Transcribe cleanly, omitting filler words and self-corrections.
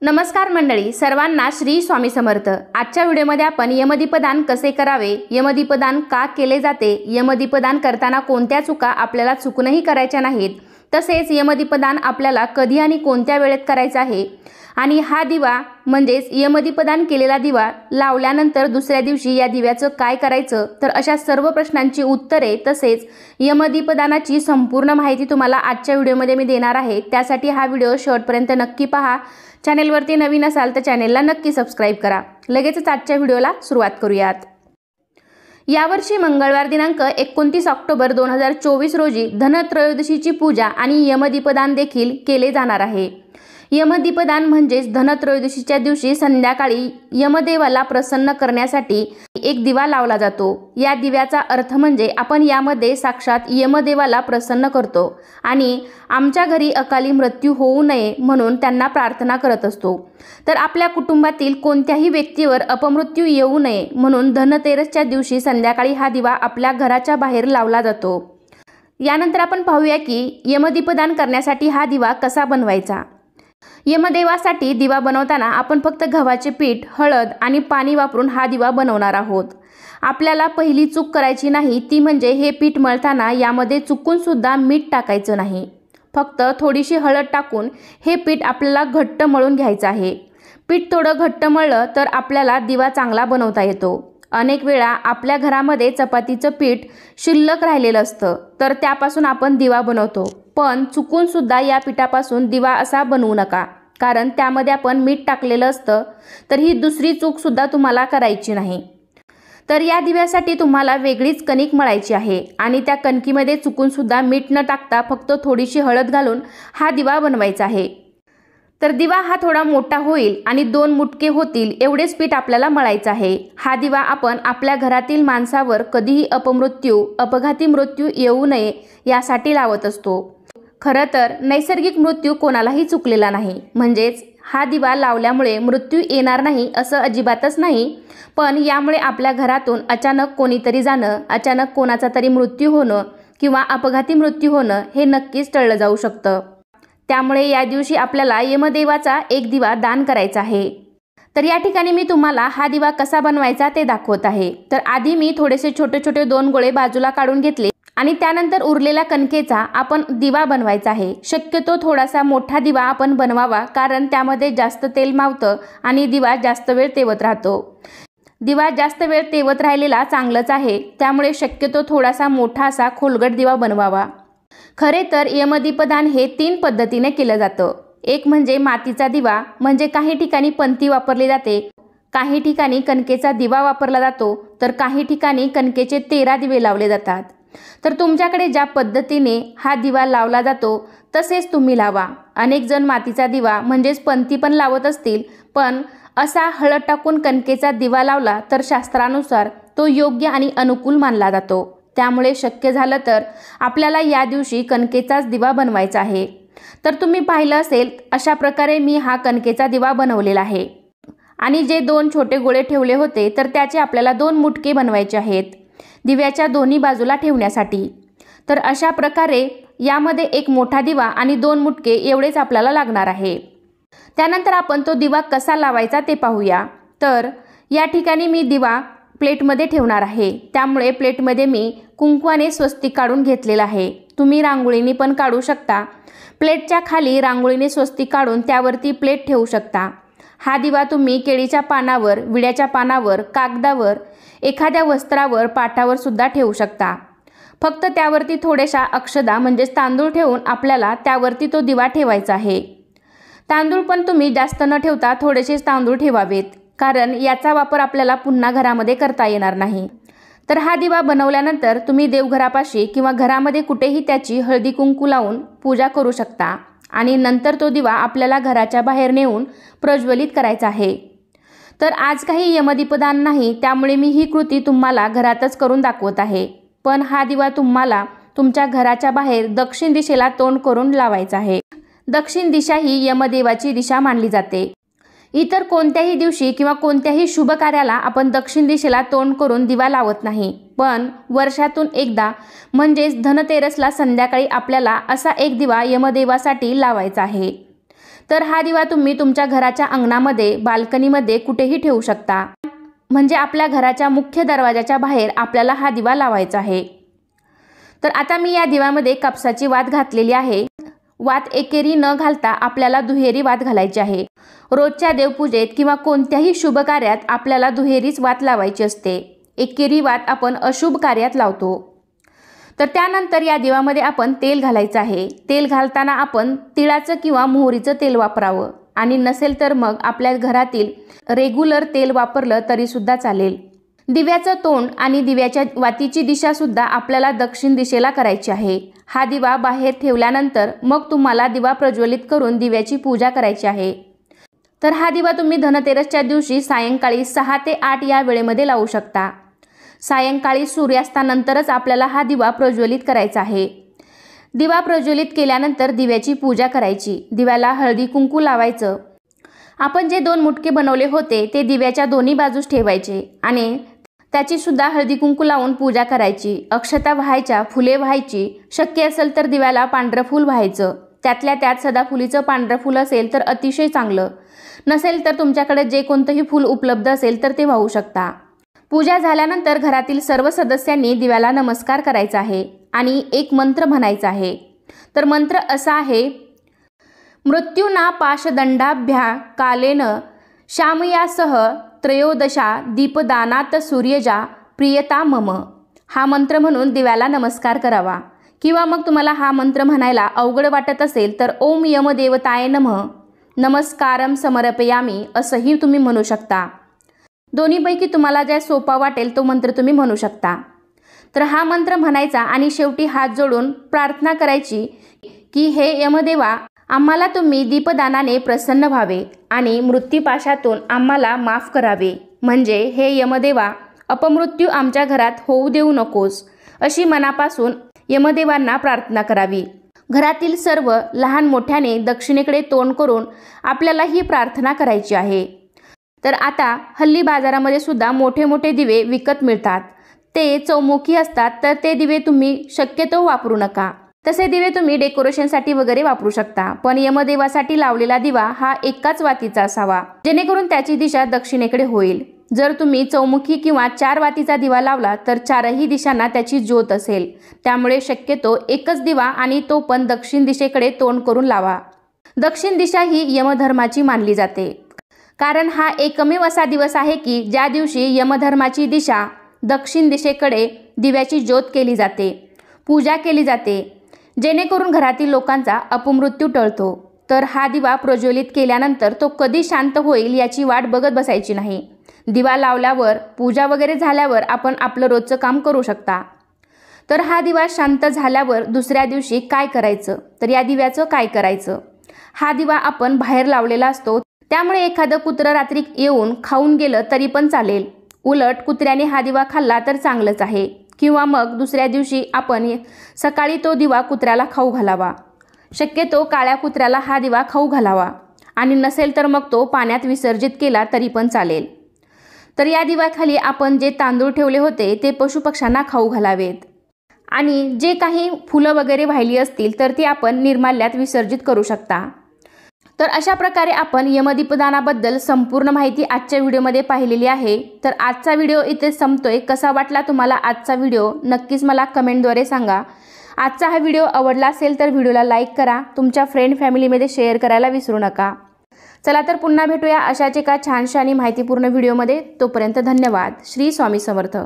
नमस्कार मंडळी, सर्वांना श्री स्वामी समर्थ। आजच्या व्हिडिओमध्ये आपण यमदीपदान कसे करावे, यमदीपदान का केले जाते, यमदीपदान करताना कोणत्या चुका आपल्याला चुकूनही करायच्या नाहीत, तसेच यमदीपदान आपल्याला कधी आणि कोणत्या वेळेत करायचा आहे आणि हा दिवा म्हणजेच यमदीपदान केलेला दिवा लावल्यानंतर दुसऱ्या दिवशी या दिव्याचं काय करायचं, तर अशा सर्व प्रश्नांची उत्तरे तसेच यमदीपदानाची संपूर्ण माहिती तुम्हाला आजच्या व्हिडिओमध्ये मी देणार आहे। त्यासाठी हा व्हिडिओ शेवटपर्यंत नक्की पहा। चॅनेलवरती नवीन असाल तर चॅनेलला नक्की सबस्क्राइब करा। लगेचच आजच्या व्हिडिओला सुरुवात करूयात। यावर्षी मंगळवार दिनांक 29 ऑक्टोबर 2024 रोजी धनत्रयोदशीची पूजा आणि यमदीपदान देखील केले जाणार आहे। यमदीपदान म्हणजेच धनत्रयोदशीच्या दिवशी संध्याकाळी यमदेवाला प्रसन्न करण्यासाठी एक दिवा लावला जातो। या दिव्याचा अर्थ म्हणजे आपण यामध्ये साक्षात यमदेवाला प्रसन्न करतो आणि आमच्या घरी अकाली मृत्यू होऊ नये म्हणून त्यांना प्रार्थना करत असतो। तर आपल्या कुटुंबातील कोणत्याही व्यक्तीवर अपमृत्यू येऊ नये म्हणून धनतेरसच्या दिवशी संध्याकाळी हा दिवा आपल्या घराच्या बाहेर लावला जातो। यानंतर आपण पाहूया की यमदीपदान करण्यासाठी हा दिवा कसा बनवायचा। यमदेवासाठी दिवा बनवताना आपण फक्त गव्हाचे पीठ, हळद आणि पाणी वापरून हा दिवा बनवणार आहोत। आपल्याला पहिली चूक करायची नाही ती म्हणजे हे पीठ मळताना यामध्ये चुकून सुद्धा मीठ टाकायचं नाही। फक्त थोडीशी हळद टाकून हे पीठ आपल्याला घट्ट मळून घ्यायचं आहे। पीठ थोडं घट्ट मळलं तर आपल्याला दिवा चांगला बनवता येतो। अनेक वेळा आपल्या घरामध्ये चपातीचं पीठ शिल्लक राहिलेलं असतं तर त्यापासून आपण दिवा बनवतो, पण चुकून सुद्धा या पिठापासून दिवा असा बनवू नका, कारण त्यामध्ये आपण मीठ टाकलेलं असतं। तर ही दुसरी चूक सुद्धा तुम्हाला करायची नाही। तर या दिव्यासाठी तुम्हाला वेगळीच कणिक मळायची आहे आणि त्या कणकीमध्ये चुकून सुद्धा मीठ न टाकता फक्त थोडीशी हळद घालून हा दिवा बनवायचा आहे। तर दिवा हा थोडा मोठा होईल आणि 2 मुटके होतील एवढेच पीठ आपल्याला मळायचं आहे। हा दिवा आपण आपल्या घरातील माणसावर कधीही अपघाती मृत्यू येऊ नये यासाठी लावत असतो। खरं तर नैसर्गिक मृत्यू कोणालाही चुकलेला नाही, म्हणजेच हा दिवा लावल्यामुळे मृत्यू येणार नाही असं अजिबातच नाही, पण यामुळे आपल्या घरातून अचानक कोणीतरी जाणं, अचानक कोणाचा तरी मृत्यू होणं किंवा अपघाती मृत्यू होणं हे नक्कीच टळलं जाऊ शकतं। त्यामुळे या दिवशी आपल्याला यमदेवाचा एक दिवा दान करायचा आहे। तर या ठिकाणी मी तुम्हाला हा दिवा कसा बनवायचा ते दाखवत आहे। तर आधी मी थोडेसे छोटे छोटे 2 गोळे बाजूला काढून घेतले आणि त्यानंतर उरलेल्या कणकेचा आपण दिवा बनवायचा आहे। शक्यतो थोडासा मोठा दिवा आपण बनवावा, कारण त्यामध्ये जास्त तेल मावतं आणि दिवा जास्त वेळ तेवत राहतो। दिवा जास्त वेळ तेवत राहिलेला चांगलंच आहे, त्यामुळे शक्यतो थोडासा मोठा असा खोलगट दिवा बनवावा। खरे तर यमदीपदान हे 3 पद्धतीने केलं जातं। एक म्हणजे मातीचा दिवा, म्हणजे काही ठिकाणी पंती वापरली जाते, काही ठिकाणी कणकेचा दिवा वापरला जातो, तर काही ठिकाणी कणकेचे 13 दिवे लावले जातात। तर तुमच्याकडे ज्या पद्धतीने हा दिवा लावला जातो तसेच तुम्ही लावा। अनेक जण मातीचा दिवा म्हणजेच पंती पण लावत असतील, पण असा हळद टाकून कणकेचा दिवा लावला तर शास्त्रानुसार तो योग्य आणि अनुकूल मानला जातो। त्यामुळे शक्य झालं तर आपल्याला या दिवशी कणकेचाच दिवा बनवायचा आहे। तर तुम्ही पाहिलं असेल अशा प्रकारे मी हा कणकेचा दिवा बनवलेला आहे आणि जे 2 छोटे गोळे ठेवले होते तर त्याचे आपल्याला 2 मुटके बनवायचे आहेत दिव्याच्या दोन्ही बाजूला ठेवण्यासाठी। तर अशा प्रकारे यामध्ये एक मोठा दिवा आणि 2 मुटके एवढेच आपल्याला लागणार आहे। त्यानंतर आपण तो दिवा कसा लावायचा ते पाहूया। तर या ठिकाणी मी दिवा प्लेटमध्ये ठेवणार आहे, त्यामुळे प्लेटमध्ये मी कुंकवाने स्वस्तिक काढून घेतलेला आहे। तुम्ही रांगोळीने पण काढू शकता। प्लेटच्या खाली रांगोळीने स्वस्तिक काढून त्यावरती प्लेट ठेवू शकता। हा दिवा तुम्ही केळीच्या पानावर, विड्याच्या पानावर, कागदावर, एखाद्या वस्त्रावर, पाटावर सुद्धा ठेवू शकता। फक्त त्यावरती थोड्याशा अक्षदा म्हणजेच तांदूळ ठेवून आपल्याला त्यावरती तो दिवा ठेवायचा आहे। तांदूळ पण तुम्ही जास्त न ठेवता थोडेसेच तांदूळ ठेवावेत, कारण याचा वापर आपल्याला पुन्हा घरामध्ये करता येणार नाही। तर हा दिवा बनवल्यानंतर तुम्ही देवघरापाशी किंवा घरामध्ये कुठेही त्याची हळदी कुंकू लावून पूजा करू शकता आणि नंतर तो दिवा आपल्याला घराच्या बाहेर नेऊन प्रज्वलित करायचा आहे। तर आज काही यमदीपदान नाही, त्यामुळे मी ही कृती तुम्हाला घरातच करून दाखवत आहे, पण हा दिवा तुम्हाला तुमच्या घराच्या बाहेर दक्षिण दिशेला तोंड करून लावायचा आहे। दक्षिण दिशा ही यमदेवाची दिशा मानली जाते। इतर कोणत्याही दिवशी किंवा कोणत्याही शुभ कार्याला आपण दक्षिण दिशेला तोंड करून दिवा लावत नाही, पण वर्षातून एकदा म्हणजेच धनतेरसला संध्याकाळी आपल्याला असा एक दिवा यमदेवासाठी लावायचा आहे। तर हा दिवा तुम्ही तुमच्या घराच्या अंगणामध्ये, बाल्कनीमध्ये कुठेही ठेवू शकता. म्हणजे आपल्या घराच्या मुख्य दरवाजाच्या बाहेर आपल्याला हा दिवा लावायचा आहे. तर आता मी या दिव्यामध्ये कापसाची वात घातलेली आहे. वात एकेरी न घालता आपल्याला दुहेरी वात घालायची आहे. रोजच्या देवपूजेत किंवा कोणत्याही शुभ कार्यात आपल्याला दुहेरीच वात लावायची असते. एकेरी वात आपण अशुभ कार्यात लावतो. तर त्यानंतर या दिव्यामध्ये आपण तेल घालायचं आहे. तेल घालताना आपण तिळाचं किंवा मोहरीचं तेल वापरावं आणि नसेल तर मग आपल्या घरातील रेग्युलर तेल वापरलं तरी सुद्धा चालेल. दिव्याचं तोंड आणि दिव्याच्या वातीची दिशा सुद्धा आपल्याला दक्षिण दिशेला करायची आहे. हा दिवा बाहेर ठेवल्यानंतर मग तुम्हाला दिवा प्रज्वलित करून दिव्याची पूजा करायची आहे. तर हा दिवा तुम्ही धनतेरसच्या दिवशी सायंकाळी 6 ते 8 या वेळेमध्ये लावू शकता. सायंकाळी सूर्यास्तानंतरच आपल्याला हा दिवा प्रज्वलित करायचा आहे. दिवा प्रज्वलित केल्यानंतर दिव्याची पूजा करायची. दिव्याला हळदी कुंकू लावायचं. आपण जे 2 मुटके बनवले होते ते दिव्याच्या दोन्ही बाजूस ठेवायचे आणि त्याची सुद्धा हळदी कुंकू लावून पूजा करायची. अक्षता व्हायच्या, फुले व्हायची. शक्य असेल तर दिव्याला पांढरं फूल व्हायचं. त्यातल्या त्यात सदाफुलीचं पांढरं फूल असेल तर अतिशय चांगलं. नसेल तर तुमच्याकडे जे कोणतंही फूल उपलब्ध असेल तर ते वाहू शकता. पूजा झाल्यानंतर घरातील सर्व सदस्यांनी दिव्याला नमस्कार करायचा आहे आणि एक मंत्र म्हणायचा आहे. तर मंत्र असा आहे, मृत्यूना पाशदंडाभ्या कालेन श्यामयासह त्रयोदशा दीपदानात सूर्यजा प्रियता मम. हा मंत्र म्हणून दिव्याला नमस्कार करावा. किंवा मग तुम्हाला हा मंत्र म्हणायला अवघड वाटत असेल तर ओम यमदेवताय नमः नमस्कारम समर्पयामी असंही तुम्ही म्हणू शकता. दोन्हीपैकी तुम्हाला जे सोपा वाटेल तो मंत्र तुम्ही म्हणू शकता. तर हा मंत्र म्हणायचा आणि शेवटी हात जोडून प्रार्थना करायची की हे यमदेवा, आम्हाला तुम्ही दीपदानाने प्रसन्न व्हावे आणि मृत्यूपाशातून आम्हाला माफ करावे. म्हणजे हे यमदेवा, अपमृत्यू आमच्या घरात होऊ देऊ नकोस, अशी मनापासून यमदेवांना प्रार्थना करावी. घरातील सर्व लहान मोठ्याने दक्षिणेकडे तोंड करून आपल्याला ही प्रार्थना करायची आहे. तर आता हल्ली बाजारामध्ये सुद्धा मोठे मोठे दिवे विकत मिळतात. ते चौमुखी असतात, तर ते दिवे तुम्ही शक्यतो वापरू नका. तसे दिवे तुम्ही डेकोरेशनसाठी वगैरे वापरू शकता. पण यमदेवासाठी लावलेला दिवा हा एकाच वातीचा असावा, जेणेकरून त्याची दिशा दक्षिणेकडे होईल. जर तुम्ही चौमुखी किंवा 4 वातीचा दिवा लावला तर 4ही दिशांना त्याची ज्योत असेल. त्यामुळे शक्यतो एकच दिवा आणि तो पण दक्षिण दिशेकडे तोंड करून लावा. दक्षिण दिशा ही यमधर्माची मानली जाते. कारण हा एकमेव असा दिवस आहे की ज्या दिवशी यमधर्माची दिशा दक्षिण दिशेकडे दिव्याची ज्योत केली जाते, पूजा केली जाते, जेणेकरून घरातील लोकांचा अपमृत्यू टळतो. तर हा दिवा प्रज्वलित केल्यानंतर तो कधी शांत होईल याची वाट बघत बसायची नाही. दिवा लावल्यावर, पूजा वगैरे झाल्यावर आपण आपलं रोजचं काम करू शकता. तर हा दिवा शांत झाल्यावर दुसऱ्या दिवशी काय करायचं? तर या दिव्याचं काय करायचं? हा दिवा आपण बाहेर लावलेला असतो, त्यामुळे एखादं कुत्रं रात्री येऊन खाऊन गेलं तरी पण चालेल. उलट कुत्र्याने हा दिवा खाल्ला तर चांगलंच आहे. किंवा मग दुसऱ्या दिवशी आपण सकाळी तो दिवा कुत्र्याला खाऊ घालावा. शक्यतो काळ्या कुत्र्याला हा दिवा खाऊ घालावा आणि नसेल तर मग तो पाण्यात विसर्जित केला तरी पण चालेल. तर या दिव्याखाली आपण जे तांदूळ ठेवले होते ते पशुपक्ष्यांना खाऊ घालावेत. आणि जे काही फुलं वगैरे वाहिली असतील तर ती आपण निर्माल्यात विसर्जित करू शकता. तर अशा प्रकारे आपण यमदीपदानाबद्दल संपूर्ण माहिती आजच्या व्हिडिओमध्ये पाहिलेली आहे. तर आजचा व्हिडिओ इथे संपतोय. कसा वाटला तुम्हाला आजचा व्हिडिओ नक्कीच मला कमेंटद्वारे सांगा. आजचा हा व्हिडिओ आवडला असेल तर व्हिडिओला लाईक करा. तुमच्या फ्रेंड फॅमिलीमध्ये शेअर करायला विसरू नका. चला तर पुन्हा भेटूया अशाच एका छानशा आणि माहितीपूर्ण व्हिडिओमध्ये. तोपर्यंत धन्यवाद. श्री स्वामी समर्थ.